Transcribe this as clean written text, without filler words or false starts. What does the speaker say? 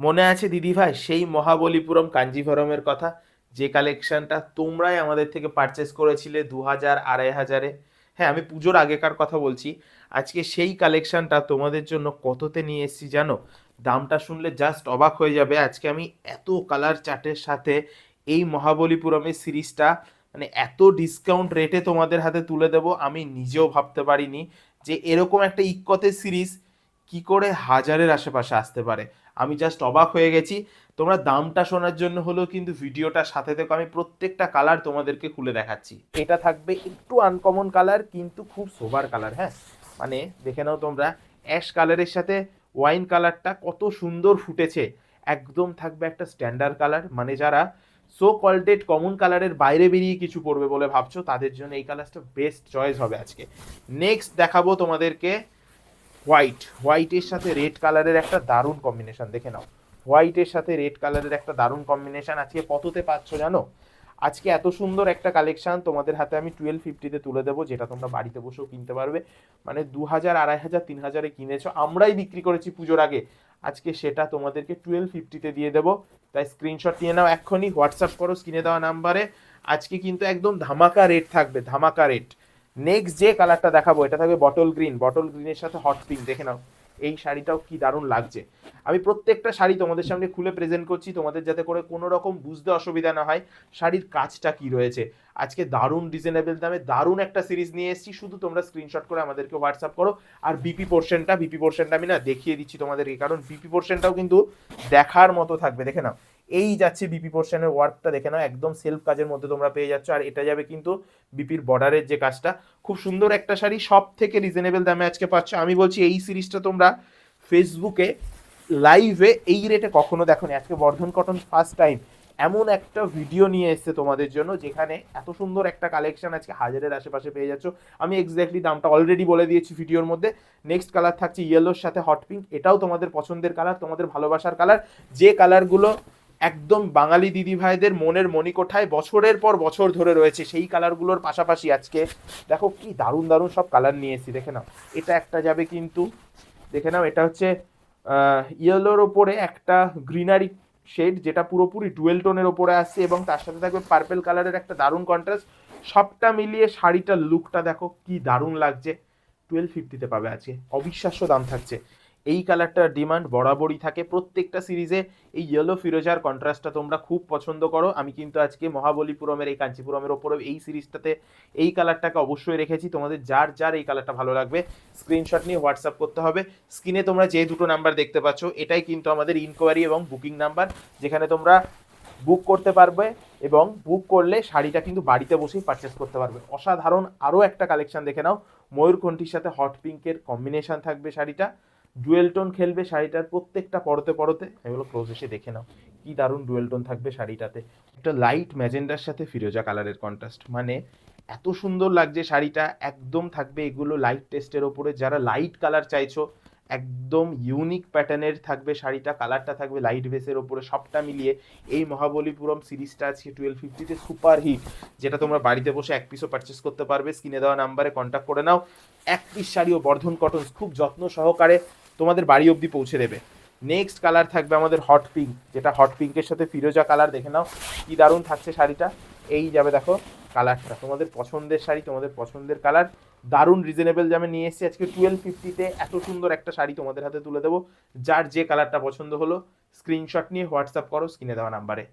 মনে আছে দিদিভাই সেই মহাবলীপুরম কাঞ্জিভরমের কথা, যে কালেকশনটা তোমরাই আমাদের থেকে পারচেস করেছিলে 2,000 2,500-এ? হ্যাঁ, আমি পুজোর আগেকার কথা বলছি। আজকে সেই কালেকশনটা তোমাদের জন্য কততে নিয়ে এসেছি জানো? দামটা শুনলে জাস্ট অবাক হয়ে যাবে। আজকে আমি এত কালার চার্টের সাথে এই মহাবলীপুরমের সিরিজটা মানে এত ডিসকাউন্ট রেটে তোমাদের হাতে তুলে দেব, আমি নিজেও ভাবতে পারিনি যে এরকম একটা ইক্কতের সিরিজ কি করে হাজারের আশেপাশে আসতে পারে। আমি জাস্ট অবাক হয়ে গেছি। তোমরা দামটা শোনার জন্য হলেও কিন্তু ভিডিওটার সাথে থেকে আমি প্রত্যেকটা কালার তোমাদেরকে খুলে দেখাচ্ছি। এটা থাকবে একটু আনকমন কালার কিন্তু খুব সোবার কালার। হ্যাঁ, মানে দেখে নাও তোমরা, অ্যাশ কালারের সাথে ওয়াইন কালারটা কত সুন্দর ফুটেছে। একদম থাকবে একটা স্ট্যান্ডার্ড কালার, মানে যারা সো কল্ডেড কমন কালারের বাইরে বেরিয়ে কিছু পড়বে বলে ভাবছো তাদের জন্য এই কালারটা বেস্ট চয়েস হবে আজকে। নেক্সট দেখাবো তোমাদেরকে হোয়াইটের সাথে রেড কালারের একটা দারুণ কম্বিনেশন, দেখে নাও। হোয়াইটের সাথে রেড কালারের একটা দারুণ কম্বিনেশন আজকে কততে পাচ্ছ জানো? আজকে এত সুন্দর একটা কালেকশন তোমাদের হাতে আমি 1250-তে তুলে দেবো, যেটা তোমরা বাড়িতে বসেও কিনতে পারবে। মানে 2,000 2,500 3,000-এ কিনেছো, আমরাই বিক্রি করেছি পুজোর আগে, আজকে সেটা তোমাদেরকে 1250-তে দিয়ে দেবো। তাই স্ক্রিনশট নিয়ে নাও, এক্ষুনি হোয়াটসঅ্যাপ করো স্ক্রিনে দেওয়া নাম্বারে। আজকে কিন্তু একদম ধামাকা রেট থাকবে, ধামাকা রেট। নেক্সট যে কালারটা দেখাবো এটা থাকবে বটল গ্রিন, বটল গ্রিনের সাথে হট পিঙ্ক, দেখে নাও এই শাড়িটাও কি দারুণ লাগছে। আমি প্রত্যেকটা শাড়ি তোমাদের সামনে খুলে প্রেজেন্ট করছি, তোমাদের যাতে করে কোনো রকম বুঝতে অসুবিধা না হয় শাড়ির কাজটা কি রয়েছে। আজকে দারুণ রিজনেবল দামে দারুণ একটা সিরিজ নিয়ে এসেছি, শুধু তোমরা স্ক্রিনশট করে আমাদেরকে হোয়াটসঅ্যাপ করো। আর বিপি পোর্শনটা আমি না দেখিয়ে দিচ্ছি তোমাদেরকে, কারণ বিপি পোর্শনটাও কিন্তু দেখার মতো থাকবে। দেখে নাও, এই যাচ্ছে বিপি পোর্শনের ওয়ার্কটা, দেখে নাও একদম সেলফ কাজের মধ্যে তোমরা পেয়ে যাচ্ছ। আর এটা যাবে কিন্তু বিপির বর্ডারের যে কাজটা। খুব সুন্দর একটা শাড়ি, সব থেকে রিজনেবল দামে আজকে পাচ্ছ। আমি বলছি এই সিরিজটা তোমরা ফেসবুকে লাইভে এই রেটে কখনো দেখোনি। আজকে বর্ধন কটন ফার্স্ট টাইম এমন একটা ভিডিও নিয়ে এসছে তোমাদের জন্য, যেখানে এত সুন্দর একটা কালেকশন আজকে হাজারের আশেপাশে পেয়ে যাচ্ছ। আমি এক্স্যাক্টলি দামটা অলরেডি বলে দিয়েছি ভিডিওর মধ্যে। নেক্সট কালার থাকছে ইয়েলোর সাথে হট পিঙ্ক, এটাও তোমাদের পছন্দের কালার, তোমাদের ভালোবাসার কালার, যে কালারগুলো একদম বাঙালি দিদি ভাইদের মনের মণিকোঠায় বছরের পর বছর ধরে রয়েছে, সেই কালারগুলোর পাশাপাশি আজকে দেখো কি দারুণ দারুণ সব কালার নিয়ে এসেছি। দেখে নাও, এটা একটা যাবে কিন্তু, দেখে নাও এটা হচ্ছে ইয়েলোর ওপরে একটা গ্রিনারি শেড, যেটা পুরোপুরি ডুয়েল টোনের ওপরে আসছে, এবং তার সাথে থাকবে পার্পেল কালারের একটা দারুণ কন্ট্রাস্ট। সবটা মিলিয়ে শাড়িটার লুকটা দেখো কি দারুণ লাগছে। 1250-তে পাবে আজকে, অবিশ্বাস্য দাম থাকছে। এই কালারটার ডিমান্ড বরাবরই থাকে প্রত্যেকটা সিরিজে। এই ইয়েলো ফিরোজার কন্ট্রাস্টটা তোমরা খুব পছন্দ করো। আমি কিন্তু আজকে মহাবলীপুরমের এই কাঞ্চিপুরমের ওপরে এই সিরিজটাতে এই কালারটাকে অবশ্যই রেখেছি। তোমাদের যার যার এই কালারটা ভালো লাগবে স্ক্রিনশট নিয়ে হোয়াটসঅ্যাপ করতে হবে। স্ক্রিনে তোমরা যে দুটো নাম্বার দেখতে পাচ্ছ এটাই কিন্তু আমাদের ইনকোয়ারি এবং বুকিং নাম্বার, যেখানে তোমরা বুক করতে পারবে, এবং বুক করলে শাড়িটা কিন্তু বাড়িতে বসেই পারচেস করতে পারবে। অসাধারণ আরও একটা কালেকশন দেখে নাও, ময়ূরকণ্ঠীর সাথে হট পিঙ্কের কম্বিনেশন থাকবে শাড়িটা, ডুয়েল টোন খেলবে শাড়িটার প্রত্যেকটা পরতে পরতে। এগুলো ক্লোজ এসে দেখে নাও কি দারুণ ডুয়েল টোন থাকবে শাড়িটাতে। একটা লাইট ম্যাজেন্ডার সাথে ফিরোজা কালারের কন্ট্রাস্ট, মানে এত সুন্দর লাগছে শাড়িটা। একদম থাকবে এগুলো লাইট টেস্টের ওপরে, যারা লাইট কালার চাইছো একদম ইউনিক প্যাটার্নের থাকবে শাড়িটা, কালারটা থাকবে লাইট বেসের ওপরে। সবটা মিলিয়ে এই মহাবলীপুরম সিরিজটা আজকে 1250-তে সুপার হিট, যেটা তোমরা বাড়িতে বসে এক পিসও পারচেস করতে পারবে। স্ক্রিনে দেওয়া নাম্বারে কন্ট্যাক্ট করে নাও। এক পিস শাড়িও বর্ধন কটন খুব যত্ন সহকারে তোমাদের বাড়ি অবধি পৌঁছে দেবে। নেক্সট কালার থাকবে আমাদের হট পিঙ্ক, যেটা হট পিঙ্কের সাথে ফিরোজা কালার, দেখে নাও কি দারুণ থাকছে শাড়িটা। এই যাবে দেখো কালারটা, তোমাদের পছন্দের শাড়ি, তোমাদের পছন্দের কালার, দারুণ রিজনেবল দামে নিয়ে এসেছি আজকে 1250-তে। এত সুন্দর একটা শাড়ি তোমাদের হাতে তুলে দেবো। যার যে কালারটা পছন্দ হলো স্ক্রিনশট নিয়ে হোয়াটসঅ্যাপ করো স্ক্রিনে দেওয়া নাম্বারে।